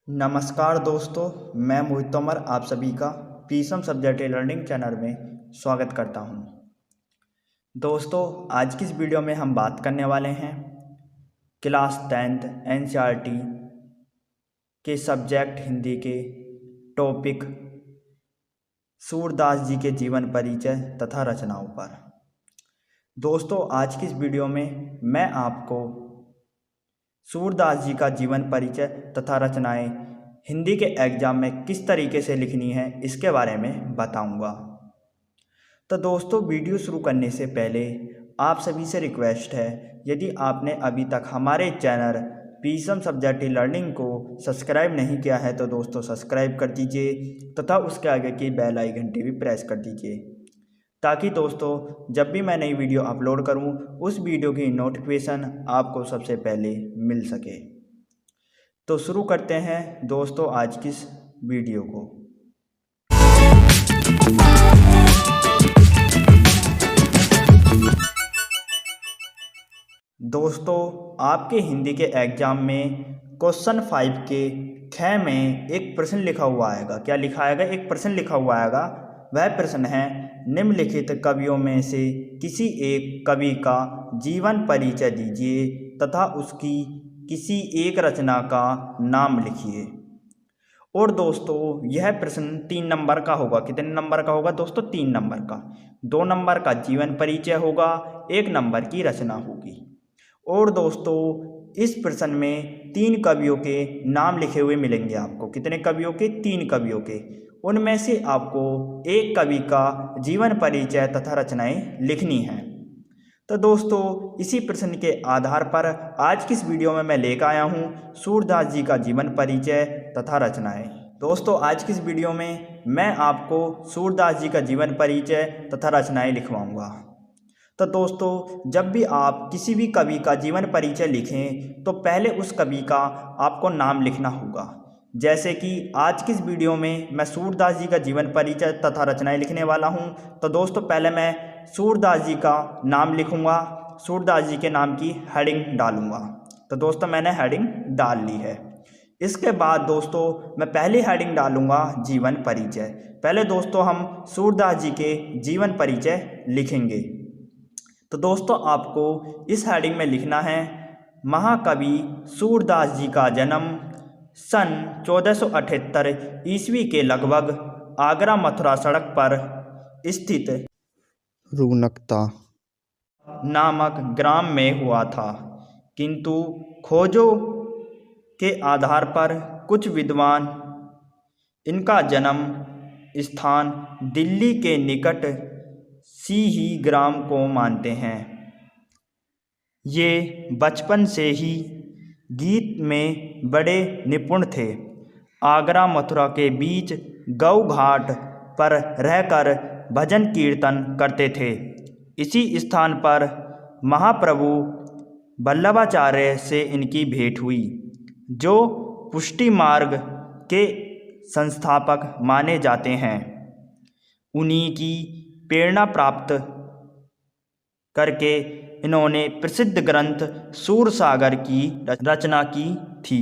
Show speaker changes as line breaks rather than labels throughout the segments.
नमस्कार दोस्तों, मैं मोहित तोमर आप सभी का पीसम सब्जेक्ट लर्निंग चैनल में स्वागत करता हूं। दोस्तों, आज की इस वीडियो में हम बात करने वाले हैं क्लास 10th एनसीईआरटी के सब्जेक्ट हिंदी के टॉपिक सूरदास जी के जीवन परिचय तथा रचनाओं पर। दोस्तों, आज की इस वीडियो में मैं आपको सूरदास जी का जीवन परिचय तथा रचनाएं हिंदी के एग्जाम में किस तरीके से लिखनी है इसके बारे में बताऊंगा। तो दोस्तों, वीडियो शुरू करने से पहले आप सभी से रिक्वेस्ट है, यदि आपने अभी तक हमारे चैनल पीसम सब्जेक्ट लर्निंग को सब्सक्राइब नहीं किया है तो दोस्तों सब्सक्राइब कर दीजिए तथा उसके आगे की बेल आइकन भी प्रेस कर दीजिए, ताकि दोस्तों जब भी मैं नई वीडियो अपलोड करूं उस वीडियो की नोटिफिकेशन आपको सबसे पहले मिल सके। तो शुरू करते हैं दोस्तों आज की इस वीडियो को। दोस्तों, आपके हिंदी के एग्जाम में क्वेश्चन 5 के ख में एक प्रश्न लिखा हुआ आएगा। क्या लिखा आएगा? एक प्रश्न लिखा हुआ आएगा। वह प्रश्न है, निम्नलिखित कवियों में से किसी एक कवि का जीवन परिचय दीजिए तथा उसकी किसी एक रचना का नाम लिखिए। और दोस्तों, यह प्रश्न 3 नंबर का होगा। कितने नंबर का होगा दोस्तों? 3 नंबर का। 2 नंबर का जीवन परिचय होगा, 1 नंबर की रचना होगी। और दोस्तों, इस प्रश्न में 3 कवियों के नाम लिखे हुए मिलेंगे आपको। कितने कवियों के? 3 कवियों के। उनमें से आपको एक कवि का जीवन परिचय तथा रचनाएं लिखनी हैं। तो दोस्तों, इसी प्रश्न के आधार पर आज की इस वीडियो में मैं लेकर आया हूं सूरदास जी का जीवन परिचय तथा रचनाएं। दोस्तों, आज की इस वीडियो में मैं आपको सूरदास जी का जीवन परिचय तथा रचनाएं लिखवाऊंगा। तो दोस्तों, जब भी आप किसी भी कवि का जीवन परिचय लिखें तो पहले उस कवि का आपको नाम लिखना होगा। जैसे कि आज की इस वीडियो में मैं सूरदास जी का जीवन परिचय तथा रचनाएं लिखने वाला हूं। तो दोस्तों, पहले मैं सूरदास जी का नाम लिखूंगा, सूरदास जी के नाम की हेडिंग डालूंगा। तो दोस्तों, मैंने हेडिंग डाल ली है। इसके बाद दोस्तों, मैं पहली हेडिंग डालूंगा जीवन परिचय। पहले दोस्तों हम सूरदास जी के जीवन परिचय लिखेंगे। तो दोस्तों, आपको इस हेडिंग में लिखना है, महाकवि सूरदास जी का जन्म सन 1478 ईस्वी के लगभग आगरा मथुरा सड़क पर स्थित रुनकता नामक ग्राम में हुआ था। किंतु खोजों के आधार पर कुछ विद्वान इनका जन्म स्थान दिल्ली के निकट सीही ग्राम को मानते हैं। ये बचपन से ही गीत में बड़े निपुण थे। आगरा मथुरा के बीच गौ घाट पर रहकर भजन कीर्तन करते थे। इसी स्थान पर महाप्रभु वल्लभाचार्य से इनकी भेंट हुई, जो पुष्टि मार्ग के संस्थापक माने जाते हैं। उन्हीं की प्रेरणा प्राप्त करके इन्होंने प्रसिद्ध ग्रंथ सूरसागर की रचना की थी।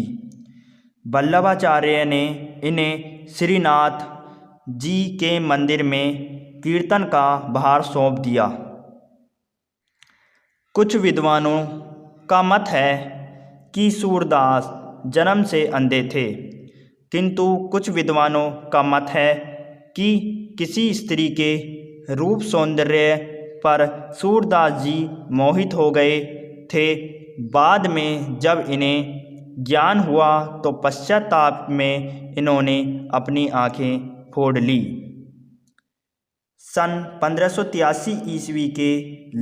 वल्लभाचार्य ने इन्हें श्रीनाथ जी के मंदिर में कीर्तन का भार सौंप दिया। कुछ विद्वानों का मत है कि सूरदास जन्म से अंधे थे, किंतु कुछ विद्वानों का मत है कि किसी स्त्री के रूप सौंदर्य पर सूरदास जी मोहित हो गए थे। बाद में जब इन्हें ज्ञान हुआ तो पश्चाताप में इन्होंने अपनी आंखें फोड़ ली। सन 1583 ईस्वी के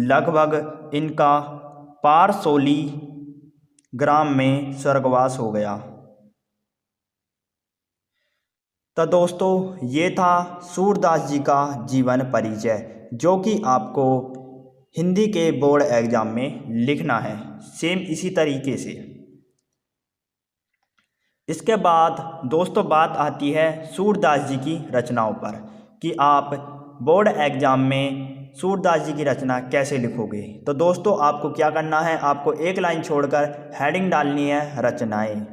लगभग इनका पारसोली ग्राम में स्वर्गवास हो गया। तो दोस्तों, ये था सूरदास जी का जीवन परिचय, जो कि आपको हिंदी के बोर्ड एग्जाम में लिखना है, सेम इसी तरीके से। इसके बाद दोस्तों बात आती है सूरदास जी की रचनाओं पर, कि आप बोर्ड एग्जाम में सूरदास जी की रचना कैसे लिखोगे। तो दोस्तों, आपको क्या करना है, आपको एक लाइन छोड़कर हेडिंग डालनी है रचनाएं।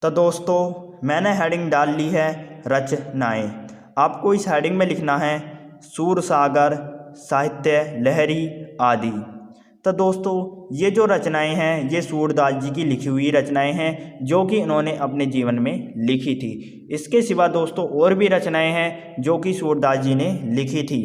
तो दोस्तों मैंने हेडिंग डाल ली है रचनाएं। आपको इस हेडिंग में लिखना है सूरसागर, साहित्य लहरी आदि। तो दोस्तों ये जो रचनाएं हैं ये सूरदास जी की लिखी हुई रचनाएं हैं जो कि इन्होंने अपने जीवन में लिखी थी। इसके सिवा दोस्तों और भी रचनाएं हैं जो कि सूरदास जी ने लिखी थी,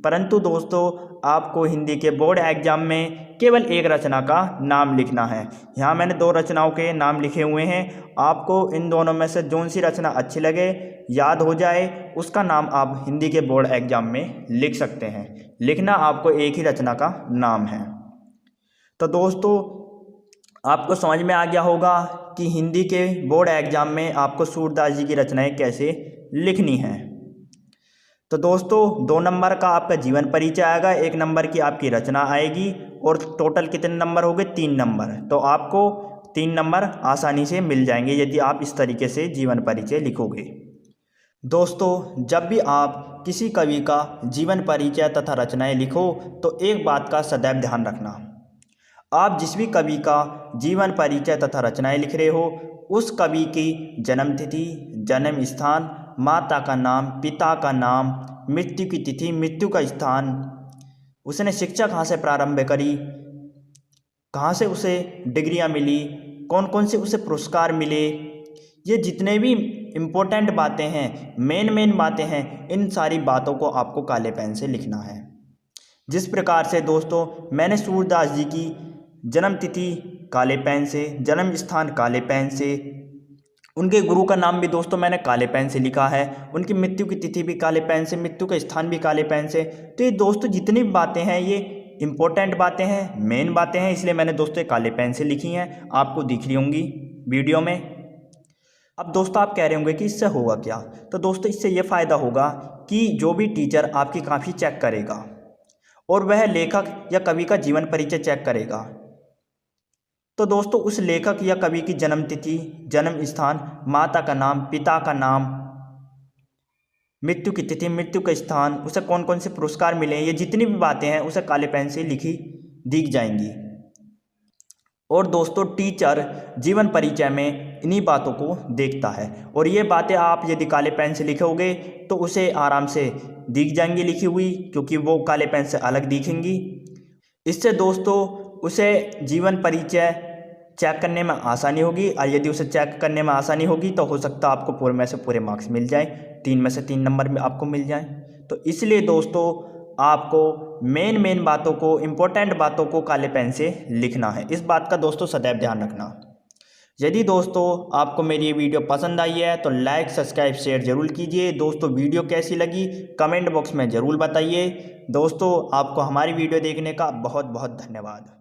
परंतु दोस्तों आपको हिंदी के बोर्ड एग्जाम में केवल एक रचना का नाम लिखना है। यहाँ मैंने 2 रचनाओं के नाम लिखे हुए हैं। आपको इन दोनों में से जौन सी रचना अच्छी लगे, याद हो जाए, उसका नाम आप हिंदी के बोर्ड एग्जाम में लिख सकते हैं। लिखना आपको एक ही रचना का नाम है। तो दोस्तों आपको समझ में आ गया होगा कि हिंदी के बोर्ड एग्जाम में आपको सूरदास जी की रचनाएं कैसे लिखनी हैं। तो दोस्तों 2 नंबर का आपका जीवन परिचय आएगा, 1 नंबर की आपकी रचना आएगी और टोटल कितने नंबर हो गए? 3 नंबर। तो आपको 3 नंबर आसानी से मिल जाएंगे यदि आप इस तरीके से जीवन परिचय लिखोगे। दोस्तों जब भी आप किसी कवि का जीवन परिचय तथा रचनाएं लिखो तो एक बात का सदैव ध्यान रखना, आप जिस भी कवि का जीवन परिचय तथा रचनाएं लिख रहे हो उस कवि की जन्म तिथि, जन्म स्थान, माता का नाम, पिता का नाम, मृत्यु की तिथि, मृत्यु का स्थान, उसने शिक्षा कहाँ से प्रारंभ करी, कहाँ से उसे डिग्रियां मिली, कौन कौन से उसे पुरस्कार मिले, ये जितने भी इम्पोर्टेंट बातें हैं, मेन बातें हैं, इन सारी बातों को आपको काले पेन से लिखना है। जिस प्रकार से दोस्तों मैंने सूरदास जी की जन्म तिथि काले पेन से, जन्म स्थान काले पेन से, उनके गुरु का नाम भी दोस्तों मैंने काले पेन से लिखा है, उनकी मृत्यु की तिथि भी काले पेन से, मृत्यु का स्थान भी काले पेन से। तो ये दोस्तों जितनी भी बातें हैं ये इम्पोर्टेंट बातें हैं, मेन बातें हैं, इसलिए मैंने दोस्तों काले पेन से लिखी हैं, आपको दिख रही होंगी वीडियो में। अब दोस्तों आप कह रहे होंगे कि इससे होगा क्या? तो दोस्तों इससे ये फ़ायदा होगा कि जो भी टीचर आपकी काफ़ी चेक करेगा और वह लेखक या कवि का जीवन परिचय चेक करेगा, तो दोस्तों उस लेखक या कवि की जन्म तिथि, जन्म स्थान, माता का नाम, पिता का नाम, मृत्यु की तिथि, मृत्यु का स्थान, उसे कौन कौन से पुरस्कार मिले, ये जितनी भी बातें हैं उसे काले पेन से लिखी दिख जाएंगी। और दोस्तों टीचर जीवन परिचय में इन्हीं बातों को देखता है और ये बातें आप यदि काले पेन से लिखोगे तो उसे आराम से दिख जाएंगी लिखी हुई, क्योंकि वो काले पेन से अलग दिखेंगी। इससे दोस्तों उसे जीवन परिचय चेक करने में आसानी होगी और यदि उसे चेक करने में आसानी होगी तो हो सकता है आपको पूरे में से पूरे मार्क्स मिल जाए, 3 में से 3 नंबर में आपको मिल जाए। तो इसलिए दोस्तों आपको मेन बातों को, इम्पोर्टेंट बातों को काले पेन से लिखना है। इस बात का दोस्तों सदैव ध्यान रखना। यदि दोस्तों आपको मेरी ये वीडियो पसंद आई है तो लाइक, सब्सक्राइब, शेयर जरूर कीजिए। दोस्तों वीडियो कैसी लगी कमेंट बॉक्स में ज़रूर बताइए। दोस्तों आपको हमारी वीडियो देखने का बहुत बहुत धन्यवाद।